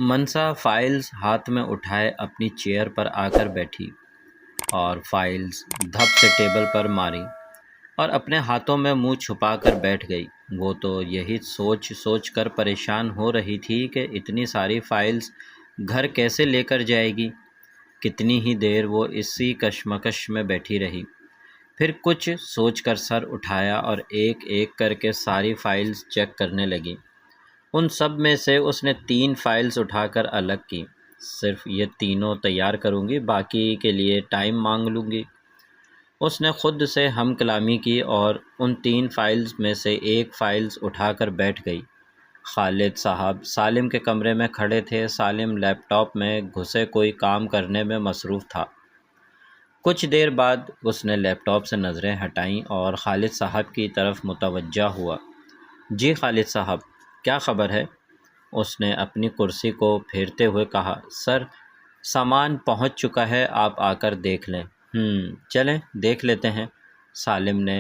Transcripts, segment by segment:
منسا files ہاتھ میں اٹھائے اپنی چیئر پر آ کر بیٹھی اور فائلز دھپ سے ٹیبل پر ماری اور اپنے ہاتھوں میں منہ چھپا کر بیٹھ گئی۔ وہ تو یہی سوچ سوچ کر پریشان ہو رہی تھی کہ اتنی ساری فائلز گھر کیسے لے کر جائے گی۔ کتنی ہی دیر وہ اسی کشمکش میں بیٹھی رہی، پھر کچھ سوچ کر سر اٹھایا اور ایک ایک کر کے ساری فائلز چیک کرنے لگی۔ ان سب میں سے اس نے 3 فائلز اٹھا کر الگ کی۔ صرف یہ تینوں تیار کروں گی، باقی کے لیے ٹائم مانگ لوں گی۔ اس نے خود سے ہم کلامی کی اور ان 3 فائلز میں سے ایک فائلز اٹھا کر بیٹھ گئی۔ خالد صاحب سالم کے کمرے میں کھڑے تھے۔ سالم لیپ ٹاپ میں گھسے کوئی کام کرنے میں مصروف تھا۔ کچھ دیر بعد اس نے لیپ ٹاپ سے نظریں ہٹائیں اور خالد صاحب کی طرف متوجہ ہوا۔ جی خالد صاحب، کیا خبر ہے؟ اس نے اپنی کرسی کو پھیرتے ہوئے کہا۔ سر، سامان پہنچ چکا ہے، آپ آ کر دیکھ لیں۔ چلیں دیکھ لیتے ہیں، سالم نے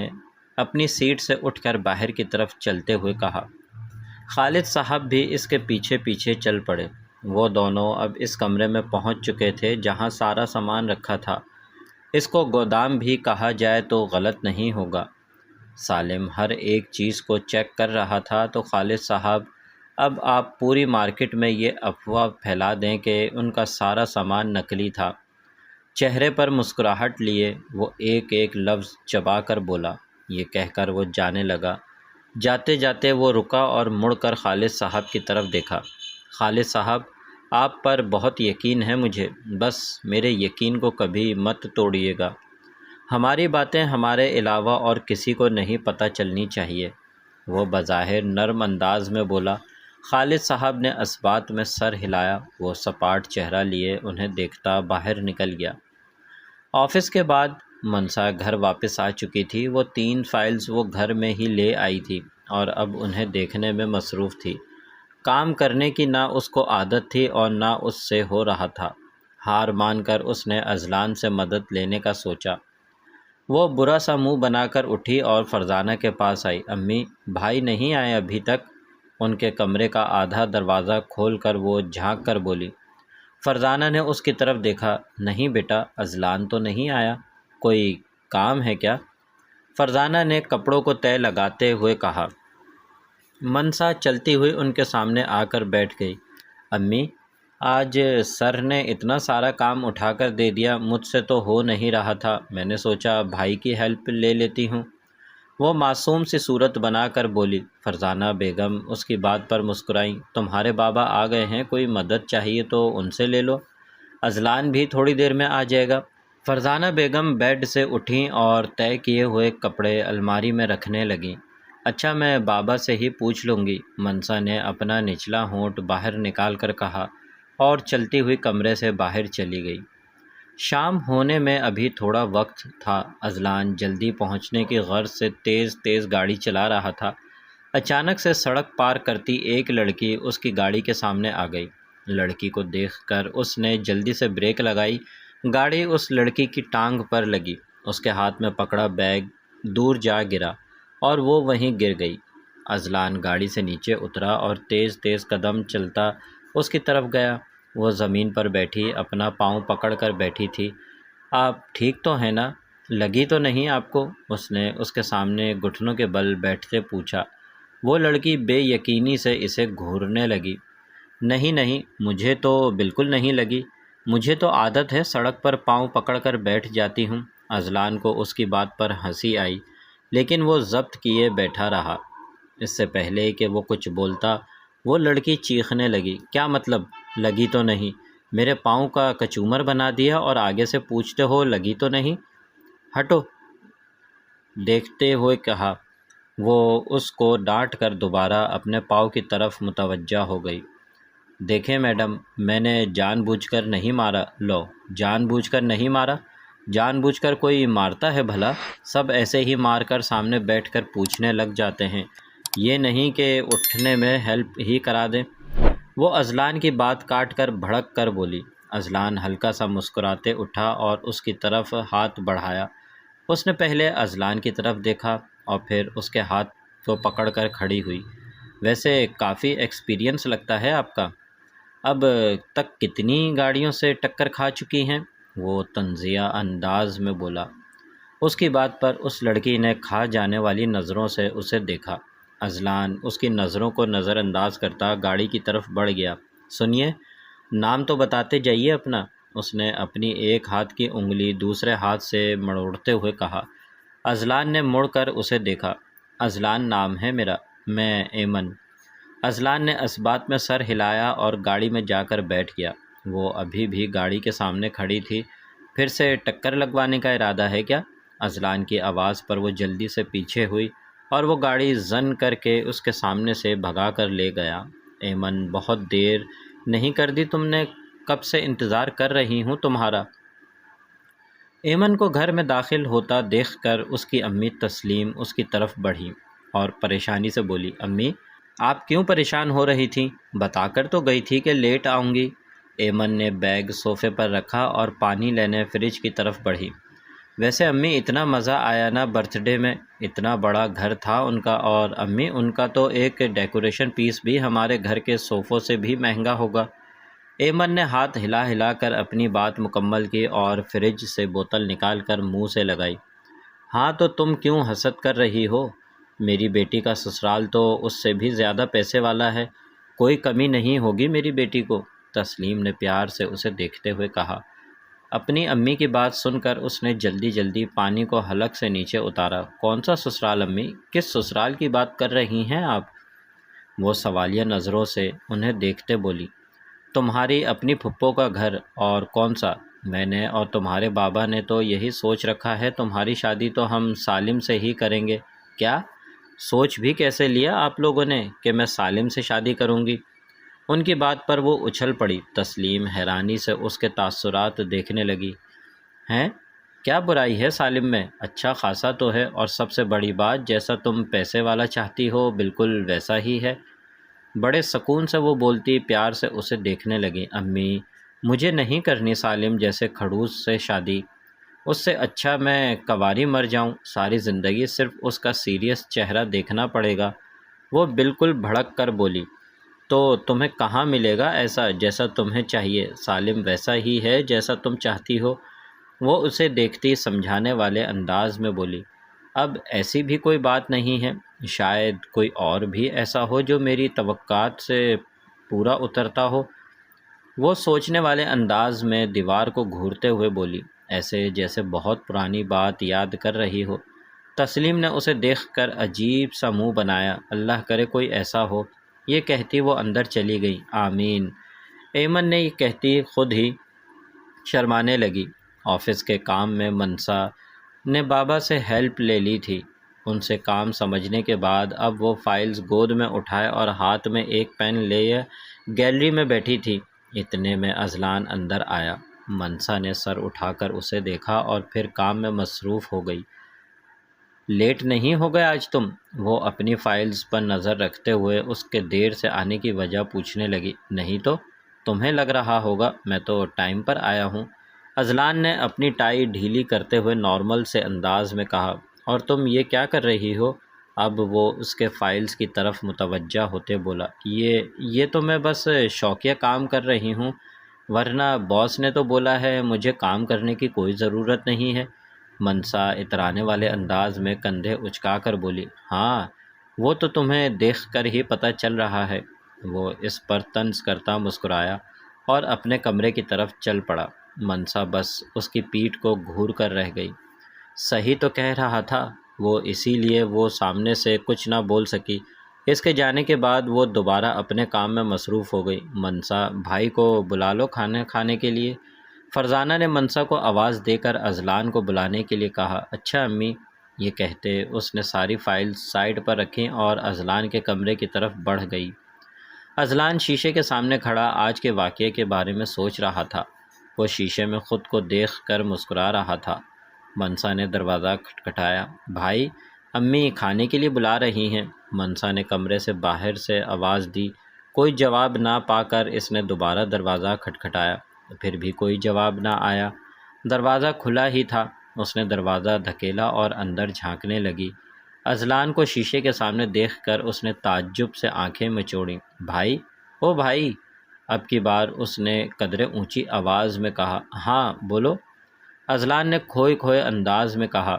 اپنی سیٹ سے اٹھ کر باہر کی طرف چلتے ہوئے کہا۔ خالد صاحب بھی اس کے پیچھے پیچھے چل پڑے۔ وہ دونوں اب اس کمرے میں پہنچ چکے تھے جہاں سارا سامان رکھا تھا۔ اس کو گودام بھی کہا جائے تو غلط نہیں ہوگا۔ سالم ہر ایک چیز کو چیک کر رہا تھا تو خالد صاحب، اب آپ پوری مارکیٹ میں یہ افواہ پھیلا دیں کہ ان کا سارا سامان نقلی تھا۔ چہرے پر مسکراہٹ لیے وہ ایک ایک لفظ چبا کر بولا۔ یہ کہہ کر وہ جانے لگا۔ جاتے جاتے وہ رکا اور مڑ کر خالد صاحب کی طرف دیکھا۔ خالد صاحب، آپ پر بہت یقین ہے مجھے، بس میرے یقین کو کبھی مت توڑیے گا۔ ہماری باتیں ہمارے علاوہ اور کسی کو نہیں پتہ چلنی چاہیے، وہ بظاہر نرم انداز میں بولا۔ خالد صاحب نے اثبات میں سر ہلایا۔ وہ سپاٹ چہرہ لیے انہیں دیکھتا باہر نکل گیا۔ آفس کے بعد منسا گھر واپس آ چکی تھی۔ وہ 3 فائلز وہ گھر میں ہی لے آئی تھی اور اب انہیں دیکھنے میں مصروف تھی۔ کام کرنے کی نہ اس کو عادت تھی اور نہ اس سے ہو رہا تھا۔ ہار مان کر اس نے اذلان سے مدد لینے کا سوچا۔ وہ برا سا منہ بنا کر اٹھی اور فرزانہ کے پاس آئی۔ امی، بھائی نہیں آئے ابھی تک؟ ان کے کمرے کا آدھا دروازہ کھول کر وہ جھانک کر بولی۔ فرزانہ نے اس کی طرف دیکھا۔ نہیں بیٹا، اذلان تو نہیں آیا، کوئی کام ہے کیا؟ فرزانہ نے کپڑوں کو تہہ لگاتے ہوئے کہا۔ منسا چلتی ہوئی ان کے سامنے آ کر بیٹھ گئی۔ امی، آج سر نے اتنا سارا کام اٹھا کر دے دیا، مجھ سے تو ہو نہیں رہا تھا، میں نے سوچا بھائی کی ہیلپ لے لیتی ہوں۔ وہ معصوم سی صورت بنا کر بولی۔ فرزانہ بیگم اس کی بات پر مسکرائیں۔ تمہارے بابا آ گئے ہیں، کوئی مدد چاہیے تو ان سے لے لو، اذلان بھی تھوڑی دیر میں آ جائے گا۔ فرزانہ بیگم بیڈ سے اٹھیں اور طے کیے ہوئے کپڑے الماری میں رکھنے لگیں۔ اچھا، میں بابا سے ہی پوچھ لوں گی، منسا نے اپنا نچلا ہونٹ باہر نکال کر کہا اور چلتی ہوئی کمرے سے باہر چلی گئی۔ شام ہونے میں ابھی تھوڑا وقت تھا۔ اذلان جلدی پہنچنے کی غرض سے تیز تیز گاڑی چلا رہا تھا۔ اچانک سے سڑک پار کرتی ایک لڑکی اس کی گاڑی کے سامنے آ گئی۔ لڑکی کو دیکھ کر اس نے جلدی سے بریک لگائی۔ گاڑی اس لڑکی کی ٹانگ پر لگی۔ اس کے ہاتھ میں پکڑا بیگ دور جا گرا اور وہ وہیں گر گئی۔ اذلان گاڑی سے نیچے اترا اور تیز تیز قدم چلتا اس کی طرف گیا۔ وہ زمین پر بیٹھی اپنا پاؤں پکڑ کر بیٹھی تھی۔ آپ ٹھیک تو ہیں نا؟ لگی تو نہیں آپ کو؟ اس نے اس کے سامنے گھٹنوں کے بل بیٹھتے پوچھا۔ وہ لڑکی بے یقینی سے اسے گھورنے لگی۔ نہیں نہیں، مجھے تو بالکل نہیں لگی، مجھے تو عادت ہے، سڑک پر پاؤں پکڑ کر بیٹھ جاتی ہوں۔ اذلان کو اس کی بات پر ہنسی آئی، لیکن وہ ضبط کیے بیٹھا رہا۔ اس سے پہلے کہ وہ کچھ بولتا، وہ لڑکی چیخنے لگی۔ کیا مطلب لگی تو نہیں؟ میرے پاؤں کا کچومر بنا دیا اور آگے سے پوچھتے ہو لگی تو نہیں؟ ہٹو، دیکھتے ہوئے کہا۔ وہ اس کو ڈانٹ کر دوبارہ اپنے پاؤں کی طرف متوجہ ہو گئی۔ دیکھیں میڈم، میں نے جان بوجھ کر نہیں مارا۔ لو، جان بوجھ کر نہیں مارا؟ جان بوجھ کر کوئی مارتا ہے بھلا؟ سب ایسے ہی مار کر سامنے بیٹھ کر پوچھنے لگ جاتے ہیں، یہ نہیں کہ اٹھنے میں ہیلپ ہی کرا دیں۔ وہ اذلان کی بات کاٹ کر بھڑک کر بولی۔ اذلان ہلکا سا مسکراتے اٹھا اور اس کی طرف ہاتھ بڑھایا۔ اس نے پہلے اذلان کی طرف دیکھا اور پھر اس کے ہاتھ کو پکڑ کر کھڑی ہوئی۔ ویسے کافی ایکسپیرینس لگتا ہے آپ کا۔ اب تک کتنی گاڑیوں سے ٹکر کھا چکی ہیں؟ وہ طنزیہ انداز میں بولا۔ اس کی بات پر اس لڑکی نے کھا جانے والی نظروں سے اسے دیکھا۔ اذلان اس کی نظروں کو نظر انداز کرتا گاڑی کی طرف بڑھ گیا۔ سنیے، نام تو بتاتے جائیے اپنا، اس نے اپنی ایک ہاتھ کی انگلی دوسرے ہاتھ سے مڑوڑتے ہوئے کہا۔ اذلان نے مڑ کر اسے دیکھا۔ اذلان نام ہے میرا، میں ایمن۔ اذلان نے اس بات میں سر ہلایا اور گاڑی میں جا کر بیٹھ گیا۔ وہ ابھی بھی گاڑی کے سامنے کھڑی تھی۔ پھر سے ٹکر لگوانے کا ارادہ ہے کیا؟ اذلان کی آواز پر وہ جلدی سے پیچھے ہوئی اور وہ گاڑی زن کر کے اس کے سامنے سے بھگا کر لے گیا۔ ایمن، بہت دیر نہیں کر دی تم نے، کب سے انتظار کر رہی ہوں تمہارا۔ ایمن کو گھر میں داخل ہوتا دیکھ کر اس کی امی تسلیم اس کی طرف بڑھی اور پریشانی سے بولی، امی آپ کیوں پریشان ہو رہی تھیں؟ بتا کر تو گئی تھی کہ لیٹ آؤں گی۔ ایمن نے بیگ صوفے پر رکھا اور پانی لینے فریج کی طرف بڑھی۔ ویسے امی اتنا مزہ آیا نا برتھ ڈے میں، اتنا بڑا گھر تھا ان کا، اور امی ان کا تو ایک ڈیکوریشن پیس بھی ہمارے گھر کے صوفوں سے بھی مہنگا ہوگا۔ ایمن نے ہاتھ ہلا ہلا کر اپنی بات مکمل کی اور فریج سے بوتل نکال کر منہ سے لگائی۔ ہاں تو تم کیوں حسد کر رہی ہو؟ میری بیٹی کا سسرال تو اس سے بھی زیادہ پیسے والا ہے، کوئی کمی نہیں ہوگی میری بیٹی کو، تسلیم نے پیار سے اسے دیکھتے ہوئے کہا۔ اپنی امی کی بات سن کر اس نے جلدی جلدی پانی کو حلق سے نیچے اتارا۔ کون سا سسرال امی؟ کس سسرال کی بات کر رہی ہیں آپ؟ وہ سوالیہ نظروں سے انہیں دیکھتے بولی۔ تمہاری اپنی پھپھو کا گھر، اور کون سا؟ میں نے اور تمہارے بابا نے تو یہی سوچ رکھا ہے، تمہاری شادی تو ہم سالم سے ہی کریں گے۔ کیا سوچ بھی کیسے لیا آپ لوگوں نے کہ میں سالم سے شادی کروں گی؟ ان کی بات پر وہ اچھل پڑی۔ تسلیم حیرانی سے اس کے تاثرات دیکھنے لگی۔ ہیں؟ کیا برائی ہے سالم میں؟ اچھا خاصا تو ہے، اور سب سے بڑی بات، جیسا تم پیسے والا چاہتی ہو بالکل ویسا ہی ہے۔ بڑے سکون سے وہ بولتی پیار سے اسے دیکھنے لگی۔ امی مجھے نہیں کرنی سالم جیسے کھڑوس سے شادی، اس سے اچھا میں کنواری مر جاؤں، ساری زندگی صرف اس کا سیریس چہرہ دیکھنا پڑے گا۔ وہ بالکل بھڑک کر بولی، تو تمہیں کہاں ملے گا ایسا جیسا تمہیں چاہیے؟ سالم ویسا ہی ہے جیسا تم چاہتی ہو۔ وہ اسے دیکھتی سمجھانے والے انداز میں بولی، اب ایسی بھی کوئی بات نہیں ہے، شاید کوئی اور بھی ایسا ہو جو میری توقعات سے پورا اترتا ہو۔ وہ سوچنے والے انداز میں دیوار کو گھورتے ہوئے بولی، ایسے جیسے بہت پرانی بات یاد کر رہی ہو۔ تسلیم نے اسے دیکھ کر عجیب سا منہ بنایا۔ اللہ کرے کوئی ایسا ہو، یہ کہتی وہ اندر چلی گئی۔ آمین۔ ایمن نے یہ کہتی خود ہی شرمانے لگی۔ آفس کے کام میں منسا نے بابا سے ہیلپ لے لی تھی۔ ان سے کام سمجھنے کے بعد اب وہ فائلز گود میں اٹھائے اور ہاتھ میں ایک پین لیے گیلری میں بیٹھی تھی۔ اتنے میں اذلان اندر آیا۔ منسا نے سر اٹھا کر اسے دیکھا اور پھر کام میں مصروف ہو گئی۔ لیٹ نہیں ہو گئے آج تم؟ وہ اپنی فائلز پر نظر رکھتے ہوئے اس کے دیر سے آنے کی وجہ پوچھنے لگی۔ نہیں تو تمہیں لگ رہا ہوگا میں تو ٹائم پر آیا ہوں۔ اذلان نے اپنی ٹائی ڈھیلی کرتے ہوئے نارمل سے انداز میں کہا۔ اور تم یہ کیا کر رہی ہو؟ اب وہ اس کے فائلز کی طرف متوجہ ہوتے بولا، یہ تو میں بس شوقیہ کام کر رہی ہوں، ورنہ باس نے تو بولا ہے مجھے کام کرنے کی کوئی ضرورت نہیں ہے۔ منسا اترانے والے انداز میں کندھے اچکا کر بولی، ہاں وہ تو تمہیں دیکھ کر ہی پتہ چل رہا ہے۔ وہ اس پر طنز کرتا مسکرایا اور اپنے کمرے کی طرف چل پڑا۔ منسا بس اس کی پیٹھ کو گھور کر رہ گئی۔ صحیح تو کہہ رہا تھا وہ، اسی لیے وہ سامنے سے کچھ نہ بول سکی۔ اس کے جانے کے بعد وہ دوبارہ اپنے کام میں مصروف ہو گئی۔ منسا بھائی کو بلا لو کھانا کھانے کے لیے۔ فرزانہ نے منسا کو آواز دے کر اذلان کو بلانے کے لیے کہا۔ اچھا امی، یہ کہتے اس نے ساری فائلز سائڈ پر رکھیں اور اذلان کے کمرے کی طرف بڑھ گئی۔ اذلان شیشے کے سامنے کھڑا آج کے واقعے کے بارے میں سوچ رہا تھا۔ وہ شیشے میں خود کو دیکھ کر مسکرا رہا تھا۔ منسا نے دروازہ کھٹکھٹایا۔ بھائی، امی کھانے کے لیے بلا رہی ہیں۔ منسا نے کمرے سے باہر سے آواز دی۔ کوئی جواب نہ پا کر اس نے دوبارہ دروازہ کھٹکھٹایا۔ پھر بھی کوئی جواب نہ آیا۔ دروازہ کھلا ہی تھا۔ اس نے دروازہ دھکیلا اور اندر جھانکنے لگی۔ اذلان کو شیشے کے سامنے دیکھ کر اس نے تعجب سے آنکھیں مچوڑیں۔ بھائی، او بھائی! اب کی بار اس نے قدرے اونچی آواز میں کہا، ہاں بولو۔ اذلان نے کھوئے کھوئے انداز میں کہا۔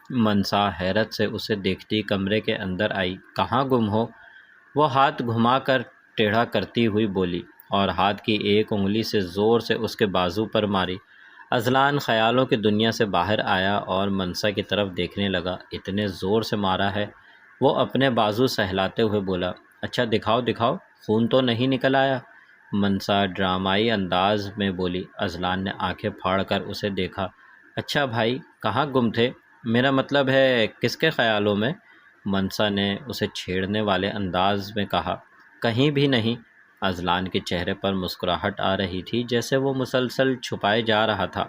منسا حیرت سے اسے دیکھتی کمرے کے اندر آئی۔ کہاں گم ہو؟ وہ ہاتھ گھما کر ٹیڑھا کرتی ہوئی بولی اور ہاتھ کی ایک انگلی سے زور سے اس کے بازو پر ماری۔ اذلان خیالوں کی دنیا سے باہر آیا اور منسا کی طرف دیکھنے لگا۔ اتنے زور سے مارا ہے؟ وہ اپنے بازو سہلاتے ہوئے بولا۔ اچھا دکھاؤ دکھاؤ، خون تو نہیں نکل آیا؟ منسا ڈرامائی انداز میں بولی۔ اذلان نے آنکھیں پھاڑ کر اسے دیکھا۔ اچھا بھائی، کہاں گم تھے؟ میرا مطلب ہے کس کے خیالوں میں؟ منسا نے اسے چھیڑنے والے انداز میں کہا۔ کہیں بھی نہیں۔ اذلان کے چہرے پر مسکراہٹ آ رہی تھی، جیسے وہ مسلسل چھپائے جا رہا تھا۔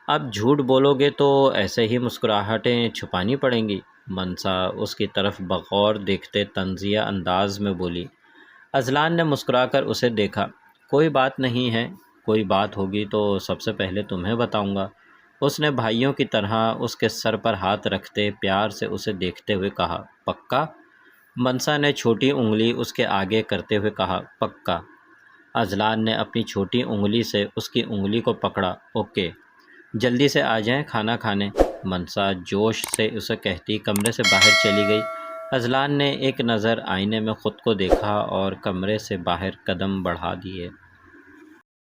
اب جھوٹ بولو گے تو ایسے ہی مسکراہٹیں چھپانی پڑیں گی؟ منسا اس کی طرف بغور دیکھتے طنزیہ انداز میں بولی۔ اذلان نے مسکرا کر اسے دیکھا۔ کوئی بات نہیں ہے، کوئی بات ہوگی تو سب سے پہلے تمہیں بتاؤں گا۔ اس نے بھائیوں کی طرح اس کے سر پر ہاتھ رکھتے پیار سے اسے دیکھتے ہوئے کہا۔ پکا؟ منسا نے چھوٹی انگلی اس کے آگے کرتے ہوئے کہا۔ پکا۔ اذلان نے اپنی چھوٹی انگلی سے اس کی انگلی کو پکڑا۔ اوکے، جلدی سے آ جائیں کھانا کھانے، منسا جوش سے اسے کہتی کمرے سے باہر چلی گئی۔ اذلان نے ایک نظر آئینے میں خود کو دیکھا اور کمرے سے باہر قدم بڑھا دیے۔